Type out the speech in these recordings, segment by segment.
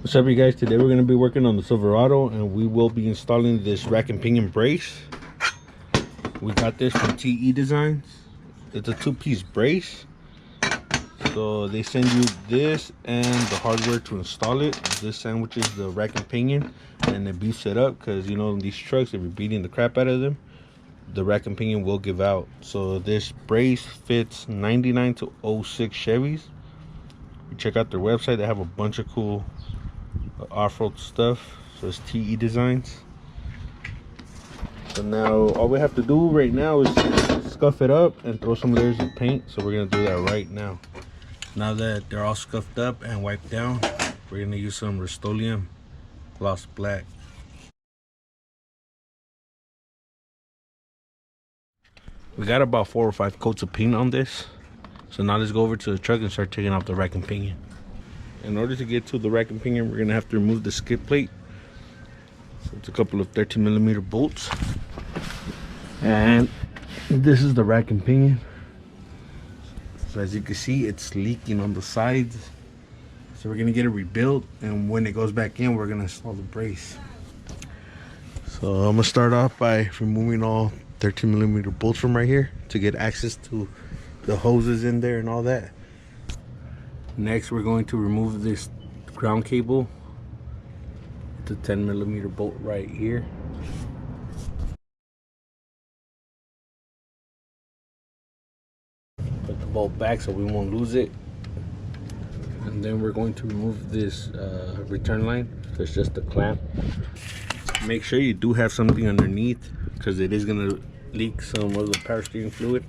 What's up, you guys? Today we're going to be working on the Silverado, and we will be installing this rack and pinion brace. We got this from T.E.Designs. It's a two-piece brace. So they send you this and the hardware to install it. This sandwiches the rack and pinion, and it beefs it up, because you know in these trucks, if you're beating the crap out of them, the rack and pinion will give out. So this brace fits 99 to 06 Chevys. You check out their website, they have a bunch of cool off-road stuff. So it's T.E.Designs. So now all we have to do right now is scuff it up and throw some layers of paint. So we're gonna do that right now. Now that they're all scuffed up and wiped down, we're gonna use some Rust-Oleum gloss black. We got about 4 or 5 coats of paint on this. So now let's go over to the truck and start taking off the rack and pinion. In order to get to the rack and pinion, we're gonna have to remove the skid plate. So it's a couple of 13mm bolts. And this is the rack and pinion. So as you can see, it's leaking on the sides. So we're gonna get it rebuilt, and when it goes back in, we're gonna install the brace. So I'm gonna start off by removing all 13mm bolts from right here to get access to the hoses in there and all that. Next, we're going to remove this ground cable, the 10mm bolt right here. Put the bolt back so we won't lose it. And then we're going to remove this return line. So it's just a clamp. Make sure you do have something underneath, because it is going to leak some of the power steering fluid.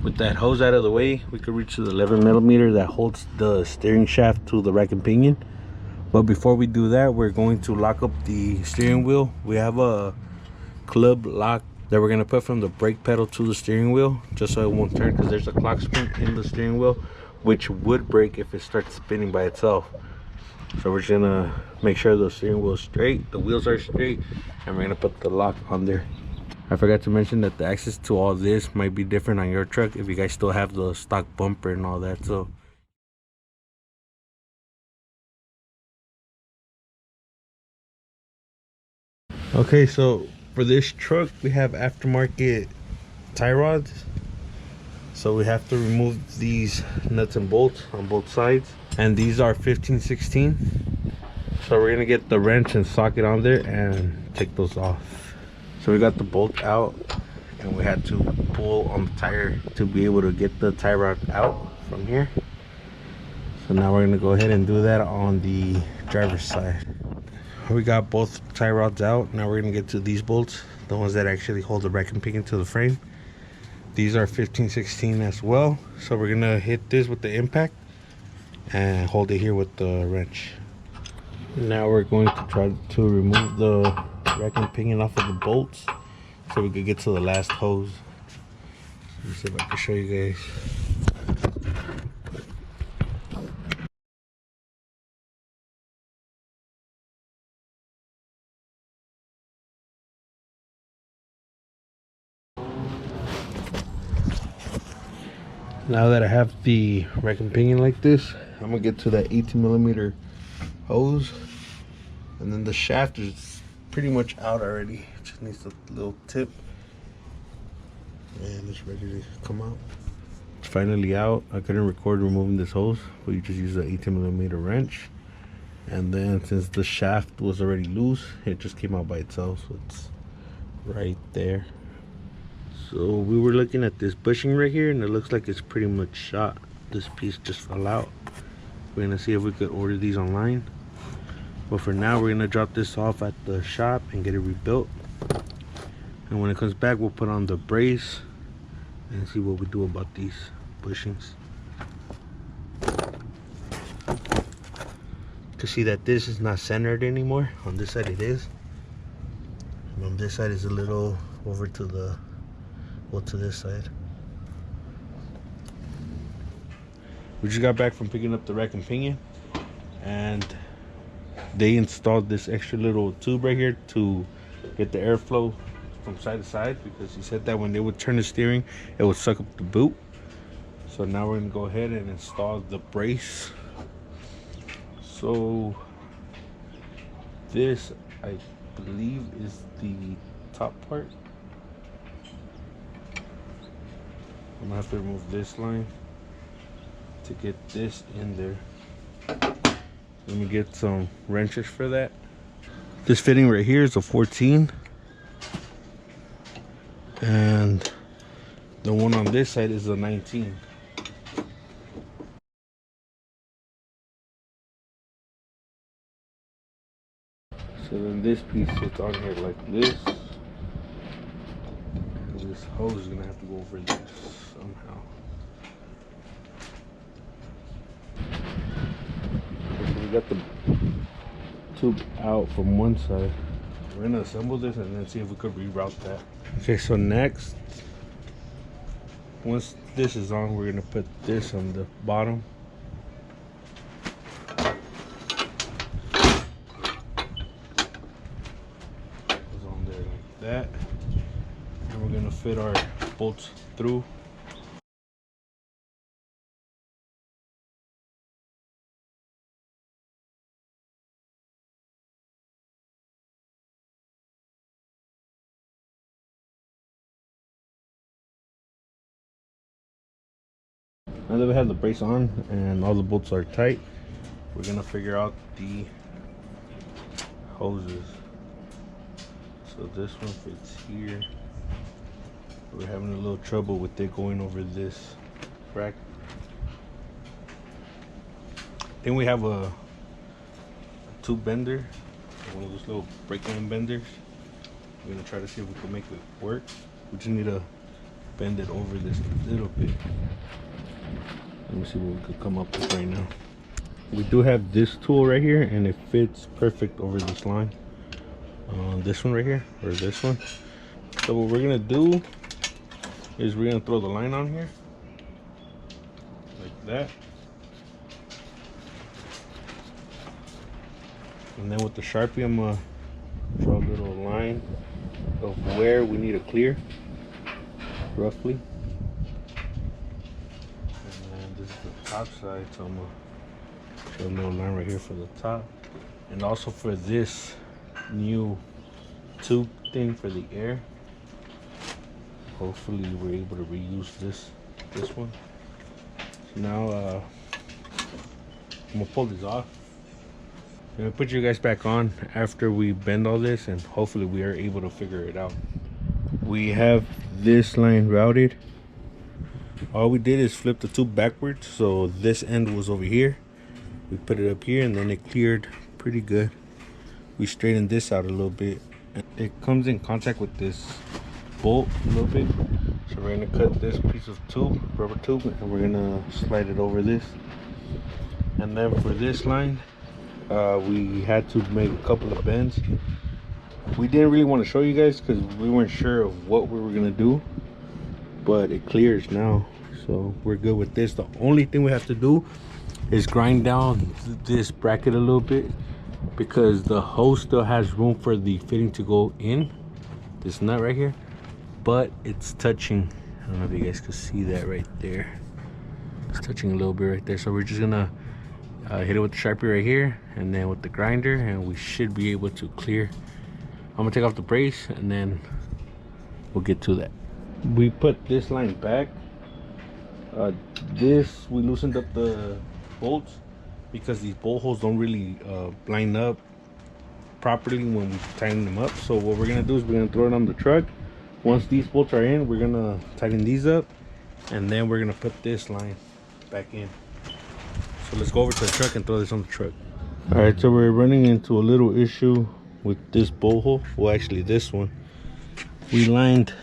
With that hose out of the way, we could reach to the 11mm that holds the steering shaft to the rack and pinion. But before we do that, we're going to lock up the steering wheel. We have a club lock that we're going to put from the brake pedal to the steering wheel, just so it won't turn, because there's a clock spring in the steering wheel, which would break if it starts spinning by itself. So we're just going to make sure the steering wheel is straight, the wheels are straight, and we're going to put the lock on there. I forgot to mention that the access to all this might be different on your truck if you guys still have the stock bumper and all that. So okay, so for this truck we have aftermarket tie rods. So we have to remove these nuts and bolts on both sides, and these are 15/16. So we're gonna get the wrench and socket on there and take those off. So we got the bolt out, and we had to pull on the tire to be able to get the tie rod out from here. So now we're gonna go ahead and do that on the driver's side. We got both tie rods out. Now we're gonna get to these bolts, the ones that actually hold the rack and pinion to the frame. These are 15/16 as well. So we're gonna hit this with the impact and hold it here with the wrench. Now we're going to try to remove the rack and pinion off of the bolts so we could get to the last hose. Let me see if I can show you guys. Now that I have the rack and pinion like this, I'm gonna get to that 18mm hose, and then the shaft is pretty much out already. It just needs a little tip, and it's ready to come out. It's finally out. I couldn't record removing this hose, but you just use the 18mm wrench, and then since the shaft was already loose, it just came out by itself. So it's right there. So we were looking at this bushing right here, and it looks like it's pretty much shot. This piece just fell out. We're gonna see if we could order these online, but for now we're gonna drop this off at the shop and get it rebuilt. And when it comes back, we'll put on the brace and see what we do about these bushings. You can see that this is not centered anymore. On this side it is, and on this side is a little over to the, well, to this side. We just got back from picking up the rack and pinion, and they installed this extra little tube right here to get the airflow from side to side, because he said that when they would turn the steering, it would suck up the boot. So now we're gonna go ahead and install the brace. So this, I believe, is the top part. I'm gonna have to remove this line to get this in there. Let me get some wrenches for that. This fitting right here is a 14, and the one on this side is a 19. So then this piece sits on here like this. And this hose is gonna have to go over this somehow. Okay, so we got the tube out from one side. We're gonna assemble this and then see if we could reroute that. Okay, so next, once this is on, we're gonna put this on the bottom. Goes on there like that. And we're gonna fit our bolts through. Now that we have the brace on and all the bolts are tight, we're gonna figure out the hoses. So this one fits here. We're having a little trouble with it going over this rack. Then we have a tube bender, one of those little brake line benders. We're gonna try to see if we can make it work. We just need to bend it over this a little bit. Let me see what we could come up with right now. We do have this tool right here, and it fits perfect over this line. This one right here, or this one. So what we're gonna do is we're gonna throw the line on here, like that. And then with the Sharpie, I'm gonna draw a little line of where we need to clear, roughly. This is the top side, so I'm gonna show a little line right here for the top, and also for this new tube thing for the air. Hopefully we're able to reuse this one. So now I'm gonna pull this off. I'm gonna put you guys back on after we bend all this, and hopefully we are able to figure it out. We have this line routed. All we did is flip the tube backwards, so this end was over here. We put it up here, and then it cleared pretty good. We straightened this out a little bit. It comes in contact with this bolt a little bit, so we're gonna cut this piece of tube, rubber tube, and we're gonna slide it over this. And then for this line, we had to make a couple of bends. We didn't really want to show you guys because we weren't sure of what we were gonna do, but it clears now, so we're good with this. The only thing we have to do is grind down this bracket a little bit, because the hose still has room for the fitting to go in this nut right here, but it's touching. I don't know if you guys can see that right there. It's touching a little bit right there, so we're just gonna hit it with the Sharpie right here, and then with the grinder, and we should be able to clear. I'm gonna take off the brace, and then we'll get to that. We put this line back. We loosened up the bolts because these bolt holes don't really line up properly when we tighten them up. So what we're gonna do is we're gonna throw it on the truck. Once these bolts are in, we're gonna tighten these up, and then we're gonna put this line back in. So let's go over to the truck and throw this on the truck. All right, so we're running into a little issue with this bolt hole. Well, actually this one. We lined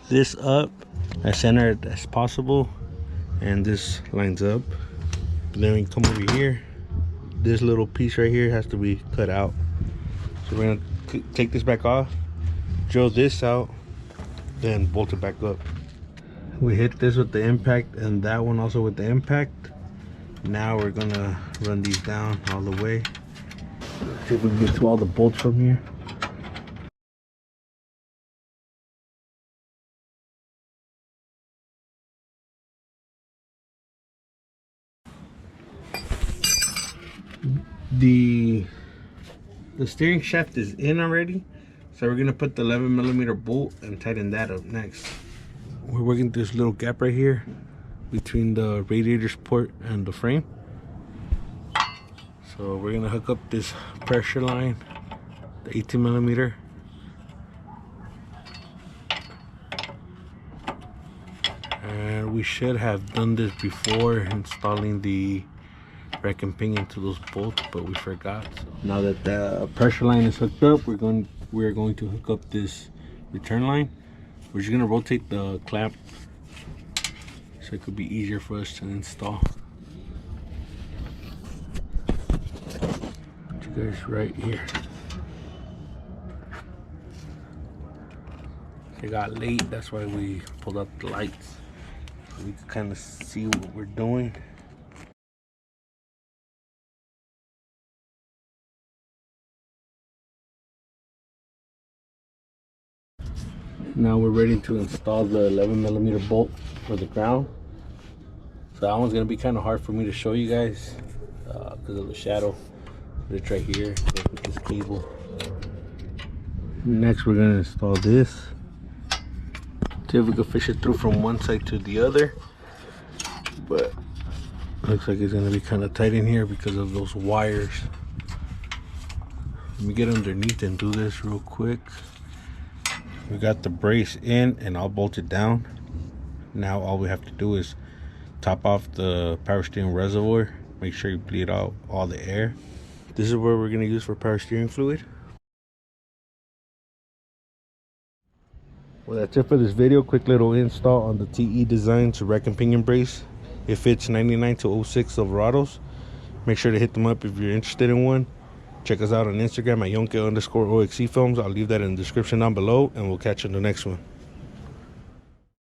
this up as centered as possible, and this lines up. But then we come over here, this little piece right here has to be cut out. So we're gonna take this back off, drill this out, then bolt it back up. We hit this with the impact, and that one also with the impact. Now we're gonna run these down all the way. See if we can get to all the bolts from here. The steering shaft is in already, so we're gonna put the 11mm bolt and tighten that up next. We're working this little gap right here between the radiator support and the frame. So we're gonna hook up this pressure line, the 18mm. And we should have done this before installing the rack and pinion to those bolts, but we forgot. So now that the pressure line is hooked up, we're going to hook up this return line. We're just gonna rotate the clamp so it could be easier for us to install. Put you guys right here. It got late, that's why we pulled up the lights so we can kind of see what we're doing. Now we're ready to install the 11mm bolt for the ground. So that one's gonna be kind of hard for me to show you guys because of the shadow. But it's right here with this cable. Next we're gonna install this. See if we can fish it through from one side to the other. But looks like it's gonna be kind of tight in here because of those wires. Let me get underneath and do this real quick. We got the brace in and I'll bolt it down. Now all we have to do is top off the power steering reservoir. Make sure you bleed out all the air. This is where we're gonna use for power steering fluid. Well, that's it for this video. Quick little install on the T.E.Designs rack and pinion brace. It fits 99 to 06 Silverados. Make sure to hit them up if you're interested in one. Check us out on Instagram at Yonke_OXC films. I'll leave that in the description down below, and we'll catch you in the next one.